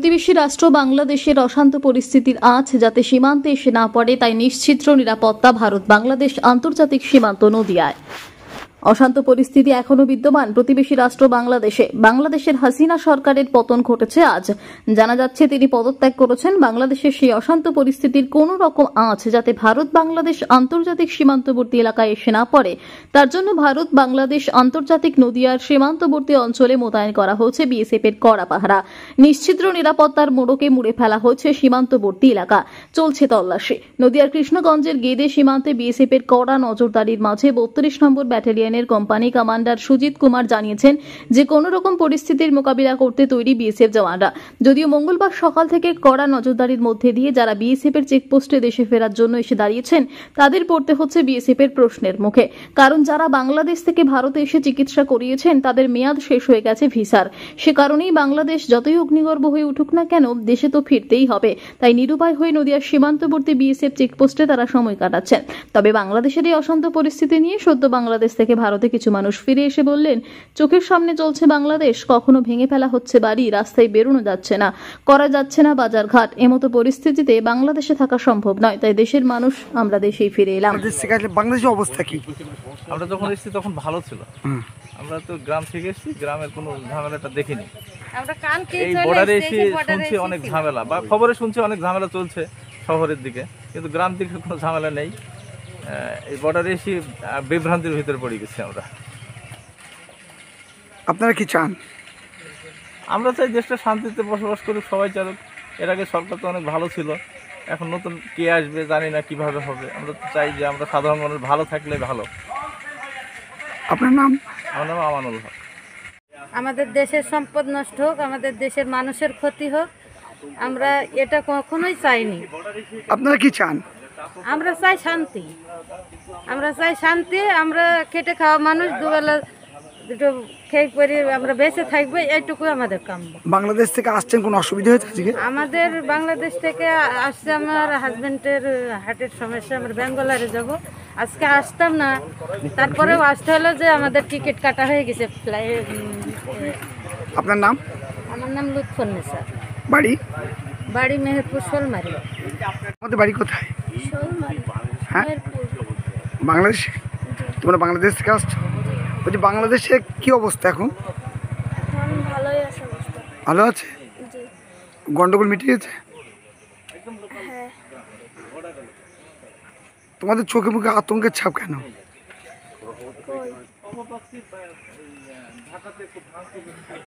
প্রতিবেশী রাষ্ট্র বাংলাদেশের অশান্ত পরিস্থিতির আঁচ যাতে সীমান্তে এসে না পড়ে তাই নিশ্চিদ্র নিরাপত্তা ভারত বাংলাদেশ আন্তর্জাতিক সীমান্ত নদিয়ায়। অশান্ত পরিস্থিতি এখনো বিদ্যমান প্রতিবেশী রাষ্ট্র বাংলাদেশের হাসিনা সরকারের পতন ঘটেছে আজ। জানা যাচ্ছে তিনি পদত্যাগ করেছেন। বাংলাদেশের সেই অশান্ত পরিস্থিতির কোন রকম আঁচ যাতে ভারত বাংলাদেশ আন্তর্জাতিক সীমান্তবর্তী এলাকায় এসে না পড়ে তার জন্য ভারত বাংলাদেশ আন্তর্জাতিক নদিয়ার সীমান্তবর্তী অঞ্চলে মোতায়েন করা হয়েছে বিএসএফ এর কড়া পাহারা। নিশ্চিদ্র নিরাপত্তার মোড়কে মুড়ে ফেলা হয়েছে সীমান্তবর্তী এলাকা। চলছে তল্লাশি। নদিয়ার কৃষ্ণগঞ্জের গেদে সীমান্তে বিএসএফ এর কড়া নজরদারির মাঝে 32 number battalion company commander Sujit Kumar জানিয়েছেন যে কোন রকম পরিস্থিতির মোকাবিলা করতে তৈরি বিএসএফ জওয়ানরা। যদিও মঙ্গলবার সকাল থেকে কড়া নজরদারির মধ্যে দিয়ে যারা বিএসএফ এর চেকপোস্টে দেশে ফেরার জন্য এসে দাঁড়িয়েছেন তাদের পড়তে হচ্ছে বিএসএফ এর প্রশ্নের মুখে। কারণ যারা বাংলাদেশ থেকে ভারতে এসে চিকিৎসা করিয়েছেন তাদের মেয়াদ শেষ হয়ে গেছে ভিসার। সে কারণেই বাংলাদেশ যতই অগ্নিগর্ভ হয়ে উঠুক না কেন দেশে তো ফিরতেই হবে। তাই নিরুপায় হয়ে নদিয়ার সীমান্তবর্তী বিএসএফ চেকপোস্টে তারা সময় কাটাচ্ছেন। তবে বাংলাদেশের এই অশান্ত পরিস্থিতি নিয়ে সদ্য বাংলাদেশ থেকে ভারতে কিছু মানুষ ফিরে এসে বললেন, চোখের সামনে চলছে বাংলাদেশ, কখনো ভেঙে ফেলা হচ্ছে বাড়ি, রাস্তায় বেরোনো যাচ্ছে না, করা যাচ্ছে না বাজারঘাট। এমতো পরিস্থিতিতে বাংলাদেশে থাকা সম্ভব নয়। তাই দেশের মানুষ আমরা দেশেই ফিরে এলাম। বাংলাদেশের অবস্থা কি? আমরা যখন এসেছি তখন ভালো ছিল। আমরা তো গ্রাম থেকে এসেছি, গ্রামের কোনো ঝামেলাটা দেখিনি। এই বর্ডারে এসে শুনছি অনেক ঝামেলা, বা খবরে শুনছি অনেক ঝামেলা চলছে শহরের দিকে, কিন্তু গ্রাম দিকে কোনো ঝামেলা নেই। এই বর্ডারে এসে বিভ্রান্তির ভিতরে পড়ে গেছি আমরা। আপনারা কি চান? আমরা চাই দেশটা শান্তিতে বসবাস করুক, সবাই চালুক। এর আগে সরকার তো অনেক ভালো ছিল, এখন নতুন কে আসবে জানি না কিভাবে হবে। আমরা তো চাই যে আমরা সাধারণ মানুষ ভালো থাকলে ভালো। আপনার নাম? আমার নাম আমানুল হক। আমাদের দেশের সম্পদ নষ্ট হোক, আমাদের দেশের মানুষের ক্ষতি হোক, আমরা এটা কখনোই চাইনি। আপনারা কি চান? আমরা চাই শান্তি। আমরা খেটে খাওয়া মানুষ, দুবেলা দুটো খেয়ে পরে আমরা বেঁচে থাকবো, এইটুকু আমাদের কাম। বাংলাদেশ থেকে আসছেন, কোনো অসুবিধা হয়েছে আজকে? আমাদের বাংলাদেশ থেকে আসছে আমার হাজবেন্ডের হার্টের সমস্যা, আমরা বেঙ্গলারে যাব। আজকে আসতাম না, তারপরেও আসতে হলো যে আমাদের টিকিট কাটা হয়ে গেছে ফ্লাইট। আপনার নাম? আমার নাম লুৎফুন্নেসা। বাড়ি মেহেরপুর শোলমারি। আমাদের বাড়ি কোথায়? হ্যাঁ, বাংলাদেশে। তোমরা বাংলাদেশ থেকে আসছো? বলছি বাংলাদেশে কি অবস্থা এখন? ভালোই আছে অবস্থা। ভালো আছে? গন্ডগোল মিটে গেছে? হ্যাঁ। তোমাদের চোখে মুখে আতঙ্কের ছাপ কেন?